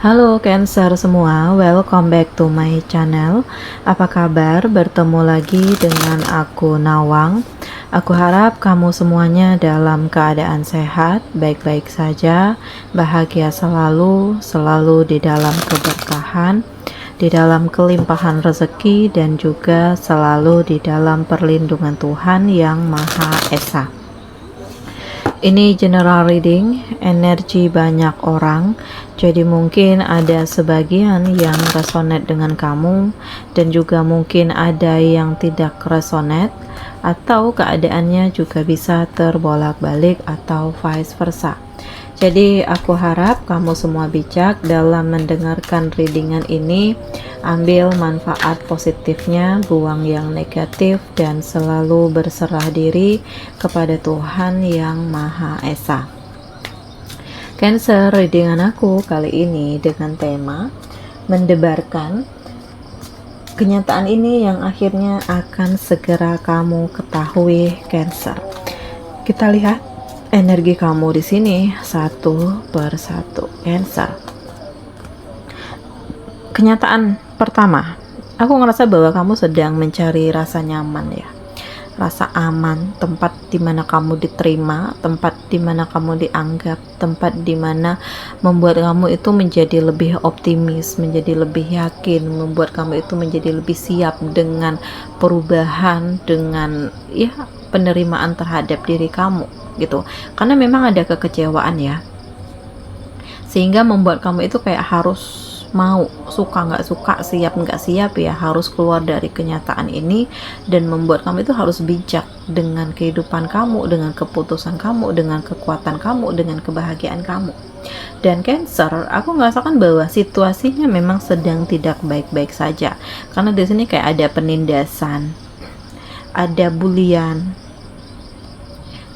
Halo Cancer semua, welcome back to my channel. Apa kabar? Bertemu lagi dengan aku Nawang. Aku harap kamu semuanya dalam keadaan sehat, baik-baik saja, bahagia selalu, selalu di dalam keberkahan, di dalam kelimpahan rezeki, dan juga selalu di dalam perlindungan Tuhan Yang Maha Esa. Ini general reading, energi banyak orang, jadi mungkin ada sebagian yang resonate dengan kamu, dan juga mungkin ada yang tidak resonate, atau keadaannya juga bisa terbolak-balik atau vice versa. Jadi aku harap kamu semua bijak dalam mendengarkan readingan ini. Ambil manfaat positifnya, buang yang negatif, dan selalu berserah diri kepada Tuhan Yang Maha Esa. Cancer, readingan aku kali ini dengan tema mendebarkan kenyataan ini yang akhirnya akan segera kamu ketahui, Cancer. Kita lihat energi kamu di sini satu persatu, Cancer. Kenyataan pertama, aku ngerasa bahwa kamu sedang mencari rasa nyaman ya, rasa aman, tempat dimana kamu diterima, tempat dimana kamu dianggap, tempat dimana membuat kamu itu menjadi lebih optimis, menjadi lebih yakin, membuat kamu itu menjadi lebih siap dengan perubahan, dengan ya penerimaan terhadap diri kamu gitu. Karena memang ada kekecewaan ya, sehingga membuat kamu itu kayak harus mau, suka nggak suka, siap nggak siap ya, harus keluar dari kenyataan ini, dan membuat kamu itu harus bijak dengan kehidupan kamu, dengan keputusan kamu, dengan kekuatan kamu, dengan kebahagiaan kamu. Dan Cancer, aku merasakan bahwa situasinya memang sedang tidak baik-baik saja, karena di sini kayak ada penindasan, ada bulian,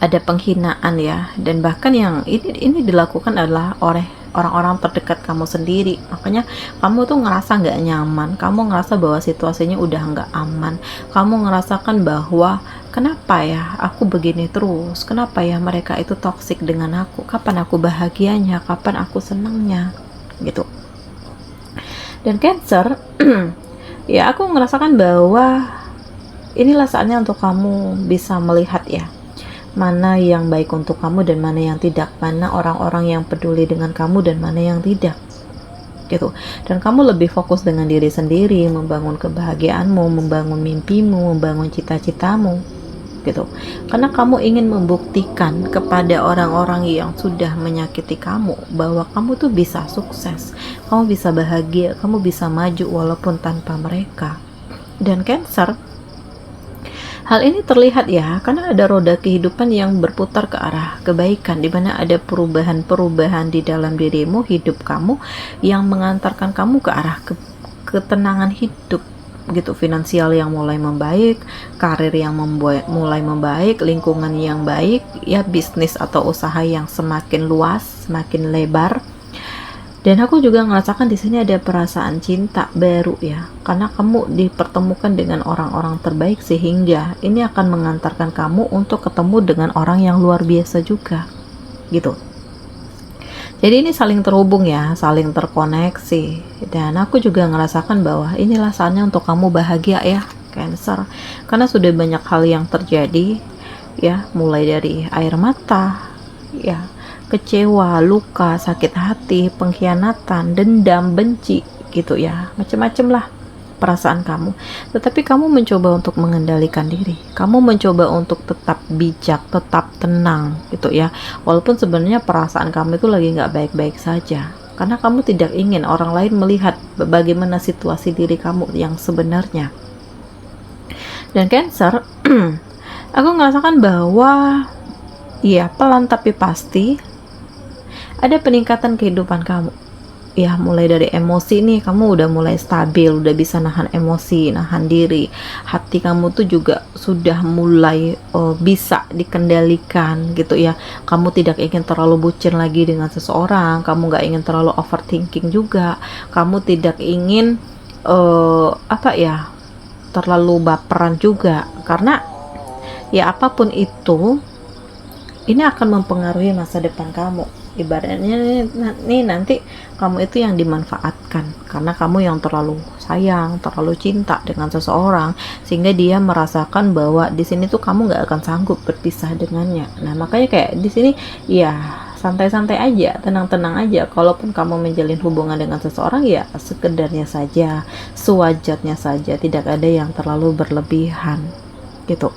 ada penghinaan ya, dan bahkan yang ini dilakukan adalah oleh orang-orang terdekat kamu sendiri. Makanya kamu tuh ngerasa nggak nyaman, kamu ngerasa bahwa situasinya udah nggak aman, kamu ngerasakan bahwa kenapa ya aku begini terus, kenapa ya mereka itu toksik dengan aku, kapan aku bahagianya, kapan aku senangnya gitu. Dan Cancer ya, aku ngerasakan bahwa inilah saatnya untuk kamu bisa melihat ya, mana yang baik untuk kamu dan mana yang tidak, mana orang-orang yang peduli dengan kamu dan mana yang tidak gitu. Dan kamu lebih fokus dengan diri sendiri, membangun kebahagiaanmu, membangun mimpimu, membangun cita-citamu gitu. Karena kamu ingin membuktikan kepada orang-orang yang sudah menyakiti kamu bahwa kamu tuh bisa sukses, kamu bisa bahagia, kamu bisa maju walaupun tanpa mereka. Dan Cancer, hal ini terlihat ya, karena ada roda kehidupan yang berputar ke arah kebaikan, di mana ada perubahan-perubahan di dalam dirimu, hidup kamu, yang mengantarkan kamu ke arah ketenangan hidup gitu. Finansial yang mulai membaik, karir yang mulai membaik, lingkungan yang baik, ya bisnis atau usaha yang semakin luas, semakin lebar. Dan aku juga merasakan di sini ada perasaan cinta baru ya, karena kamu dipertemukan dengan orang-orang terbaik, sehingga ini akan mengantarkan kamu untuk ketemu dengan orang yang luar biasa juga gitu. Jadi ini saling terhubung ya, saling terkoneksi. Dan aku juga ngerasakan bahwa inilah saatnya untuk kamu bahagia ya, Cancer, karena sudah banyak hal yang terjadi ya, mulai dari air mata ya, kecewa, luka, sakit hati, pengkhianatan, dendam, benci gitu ya, macam-macam lah perasaan kamu. Tetapi kamu mencoba untuk mengendalikan diri, kamu mencoba untuk tetap bijak, tetap tenang gitu ya, walaupun sebenarnya perasaan kamu itu lagi nggak baik-baik saja, karena kamu tidak ingin orang lain melihat bagaimana situasi diri kamu yang sebenarnya. Dan Cancer, aku merasakan bahwa ya, pelan tapi pasti ada peningkatan kehidupan kamu ya. Mulai dari emosi nih, kamu udah mulai stabil, udah bisa nahan emosi, nahan diri. Hati kamu tuh juga sudah mulai bisa dikendalikan gitu ya. Kamu tidak ingin terlalu bucin lagi dengan seseorang, kamu nggak ingin terlalu overthinking juga, kamu tidak ingin terlalu baperan juga, karena ya apapun itu ini akan mempengaruhi masa depan kamu Ibaratnya nih nanti kamu itu yang dimanfaatkan karena kamu yang terlalu sayang, terlalu cinta dengan seseorang, sehingga dia merasakan bahwa di sini tuh kamu nggak akan sanggup berpisah dengannya. Nah makanya kayak di sini ya santai-santai aja, tenang-tenang aja. Kalaupun kamu menjalin hubungan dengan seseorang ya sekedarnya saja, sewajarnya saja, tidak ada yang terlalu berlebihan gitu.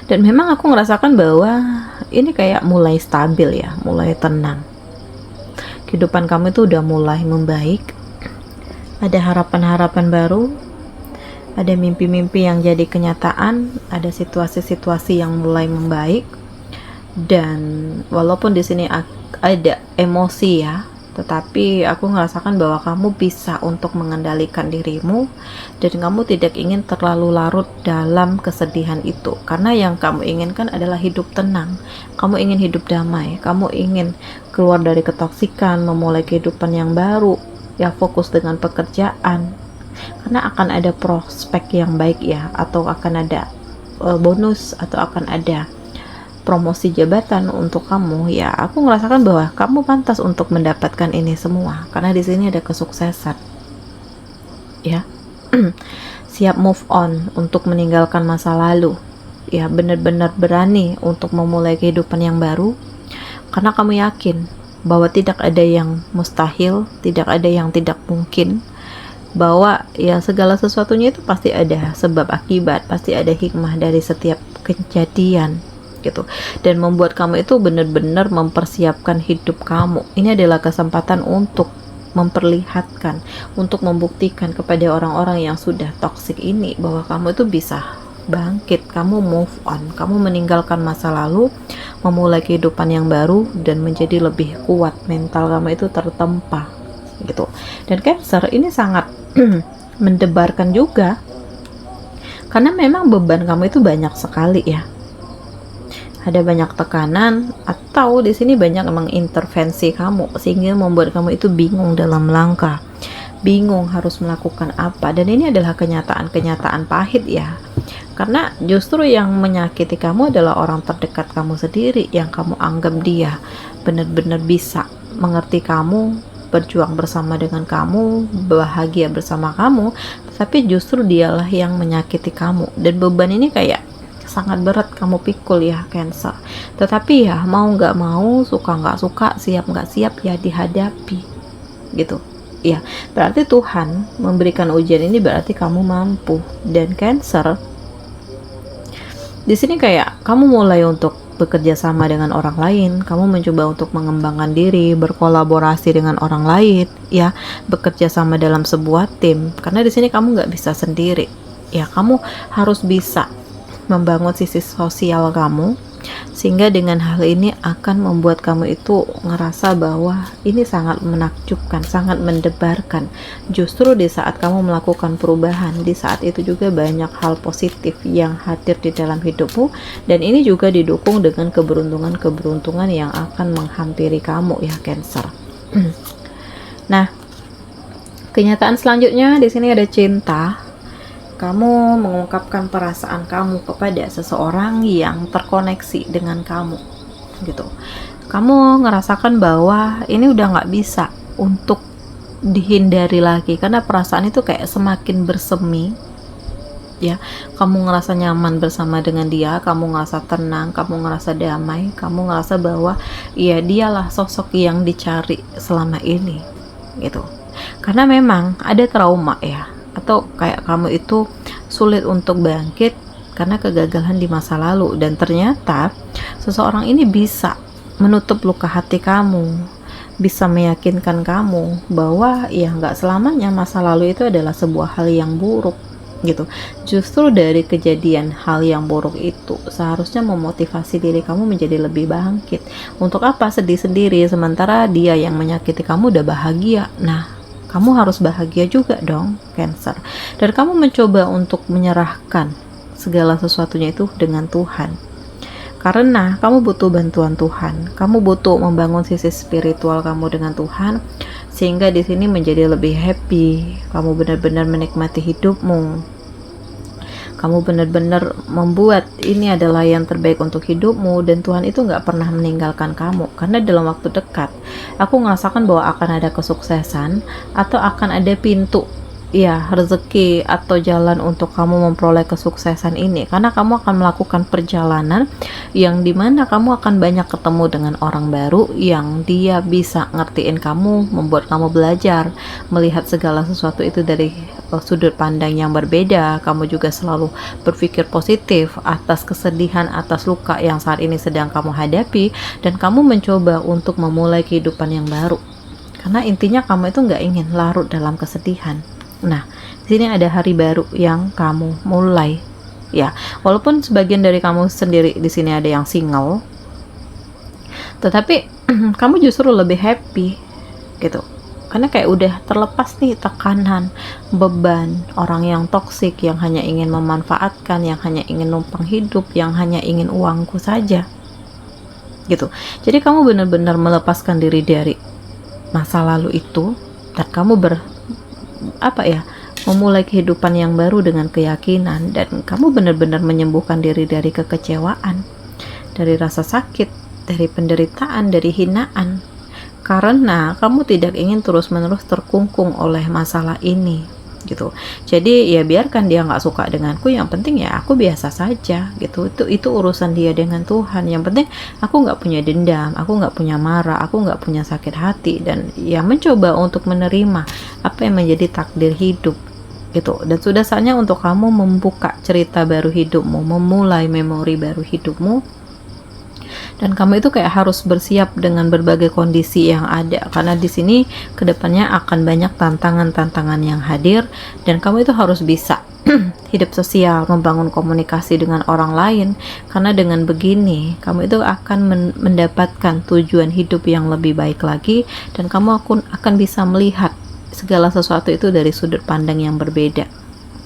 Dan memang aku ngerasakan bahwa ini kayak mulai stabil ya, mulai tenang. Kehidupan kamu itu udah mulai membaik. Ada harapan-harapan baru, ada mimpi-mimpi yang jadi kenyataan, ada situasi-situasi yang mulai membaik. Dan walaupun di sini ada emosi ya, tetapi aku merasakan bahwa kamu bisa untuk mengendalikan dirimu dan kamu tidak ingin terlalu larut dalam kesedihan itu, karena yang kamu inginkan adalah hidup tenang, kamu ingin hidup damai, kamu ingin keluar dari ketoksikan, memulai kehidupan yang baru ya, fokus dengan pekerjaan, karena akan ada prospek yang baik ya, atau akan ada bonus, atau akan ada promosi jabatan untuk kamu ya. Aku merasakan bahwa kamu pantas untuk mendapatkan ini semua karena di sini ada kesuksesan ya. Siap move on, untuk meninggalkan masa lalu ya, benar-benar berani untuk memulai kehidupan yang baru karena kamu yakin bahwa tidak ada yang mustahil, tidak ada yang tidak mungkin, bahwa ya segala sesuatunya itu pasti ada sebab akibat, pasti ada hikmah dari setiap kejadian gitu, dan membuat kamu itu benar-benar mempersiapkan hidup kamu. Ini adalah kesempatan untuk memperlihatkan, untuk membuktikan kepada orang-orang yang sudah toksik ini bahwa kamu itu bisa bangkit, kamu move on, kamu meninggalkan masa lalu, memulai kehidupan yang baru dan menjadi lebih kuat, mental kamu itu tertempa gitu. Dan Cancer ini sangat mendebarkan juga karena memang beban kamu itu banyak sekali ya. Ada banyak tekanan atau di sini banyak mengintervensi kamu sehingga membuat kamu itu bingung dalam langkah, bingung harus melakukan apa. Dan ini adalah kenyataan pahit ya, karena justru yang menyakiti kamu adalah orang terdekat kamu sendiri yang kamu anggap dia benar-benar bisa mengerti kamu, berjuang bersama dengan kamu, bahagia bersama kamu, tapi justru dialah yang menyakiti kamu. Dan beban ini kayak sangat berat kamu pikul ya Cancer, tetapi ya mau nggak mau, suka nggak suka, siap nggak siap ya dihadapi gitu ya. Berarti Tuhan memberikan ujian ini berarti kamu mampu. Dan Cancer di sini kayak kamu mulai untuk bekerja sama dengan orang lain, kamu mencoba untuk mengembangkan diri, berkolaborasi dengan orang lain ya, bekerja sama dalam sebuah tim, karena di sini kamu nggak bisa sendiri ya, kamu harus bisa membangun sisi sosial kamu, sehingga dengan hal ini akan membuat kamu itu ngerasa bahwa ini sangat menakjubkan, sangat mendebarkan. Justru di saat kamu melakukan perubahan, di saat itu juga banyak hal positif yang hadir di dalam hidupmu, dan ini juga didukung dengan keberuntungan-keberuntungan yang akan menghampiri kamu ya Cancer. Nah, kenyataan selanjutnya di sini ada cinta. Kamu mengungkapkan perasaan kamu kepada seseorang yang terkoneksi dengan kamu gitu. Kamu ngerasakan bahwa ini udah nggak bisa untuk dihindari lagi karena perasaan itu kayak semakin bersemi ya. Kamu ngerasa nyaman bersama dengan dia, kamu ngerasa tenang, kamu ngerasa damai, kamu ngerasa bahwa ya dialah sosok yang dicari selama ini gitu. Karena memang ada trauma ya, atau kayak kamu itu sulit untuk bangkit karena kegagalan di masa lalu, dan ternyata seseorang ini bisa menutup luka hati kamu, bisa meyakinkan kamu bahwa ya nggak selamanya masa lalu itu adalah sebuah hal yang buruk gitu. Justru dari kejadian hal yang buruk itu seharusnya memotivasi diri kamu menjadi lebih bangkit. Untuk apa sedih sendiri sementara dia yang menyakiti kamu udah bahagia? Nah, kamu harus bahagia juga dong Cancer. Dan kamu mencoba untuk menyerahkan segala sesuatunya itu dengan Tuhan, karena kamu butuh bantuan Tuhan, kamu butuh membangun sisi spiritual kamu dengan Tuhan, sehingga di sini menjadi lebih happy, kamu benar-benar menikmati hidupmu. kamu benar-benar membuat ini adalah yang terbaik untuk hidupmu, dan Tuhan itu nggak pernah meninggalkan kamu. Karena dalam waktu dekat aku merasakan bahwa akan ada kesuksesan atau akan ada pintu, ya, rezeki atau jalan untuk kamu memperoleh kesuksesan ini, karena kamu akan melakukan perjalanan yang dimana kamu akan banyak ketemu dengan orang baru yang dia bisa ngertiin kamu, membuat kamu belajar melihat segala sesuatu itu dari sudut pandang yang berbeda. Kamu juga selalu berpikir positif atas kesedihan, atas luka yang saat ini sedang kamu hadapi, dan kamu mencoba untuk memulai kehidupan yang baru, karena intinya kamu itu nggak ingin larut dalam kesedihan. Nah, di sini ada hari baru yang kamu mulai, ya. Walaupun sebagian dari kamu sendiri di sini ada yang single, tetapi kamu justru lebih happy, gitu. Karena kayak udah terlepas nih tekanan, beban orang yang toksik, yang hanya ingin memanfaatkan, yang hanya ingin numpang hidup, yang hanya ingin uangku saja, gitu. Jadi kamu benar-benar melepaskan diri dari masa lalu itu, dan kamu memulai kehidupan yang baru dengan keyakinan, dan kamu benar-benar menyembuhkan diri dari kekecewaan, dari rasa sakit, dari penderitaan, dari hinaan, karena kamu tidak ingin terus-menerus terkungkung oleh masalah ini, gitu. Jadi ya biarkan dia nggak suka denganku, yang penting ya aku biasa saja, gitu. Itu urusan dia dengan Tuhan. Yang penting aku nggak punya dendam, aku nggak punya marah, aku nggak punya sakit hati, dan ya mencoba untuk menerima apa yang menjadi takdir hidup, gitu. Dan sudah saatnya untuk kamu membuka cerita baru hidupmu, memulai memori baru hidupmu. Dan kamu itu kayak harus bersiap dengan berbagai kondisi yang ada, karena di sini kedepannya akan banyak tantangan-tantangan yang hadir, dan kamu itu harus bisa hidup sosial, membangun komunikasi dengan orang lain, karena dengan begini kamu itu akan mendapatkan tujuan hidup yang lebih baik lagi, dan kamu akan bisa melihat segala sesuatu itu dari sudut pandang yang berbeda,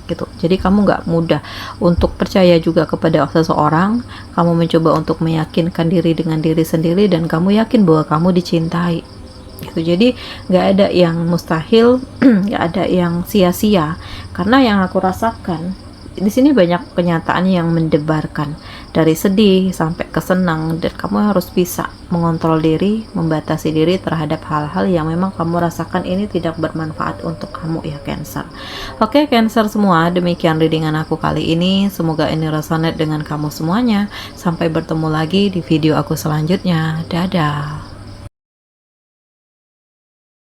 gitu. Jadi kamu nggak mudah untuk percaya juga kepada seseorang, kamu mencoba untuk meyakinkan diri dengan diri sendiri, dan kamu yakin bahwa kamu dicintai, gitu. Jadi nggak ada yang mustahil, nggak ada yang sia-sia, karena yang aku rasakan di sini banyak kenyataan yang mendebarkan, dari sedih sampai ke senang, dan kamu harus bisa mengontrol diri, membatasi diri terhadap hal-hal yang memang kamu rasakan ini tidak bermanfaat untuk kamu, ya Cancer. Oke Cancer semua, demikian readingan aku kali ini, semoga ini resonate dengan kamu semuanya. Sampai bertemu lagi di video aku selanjutnya. Dadah.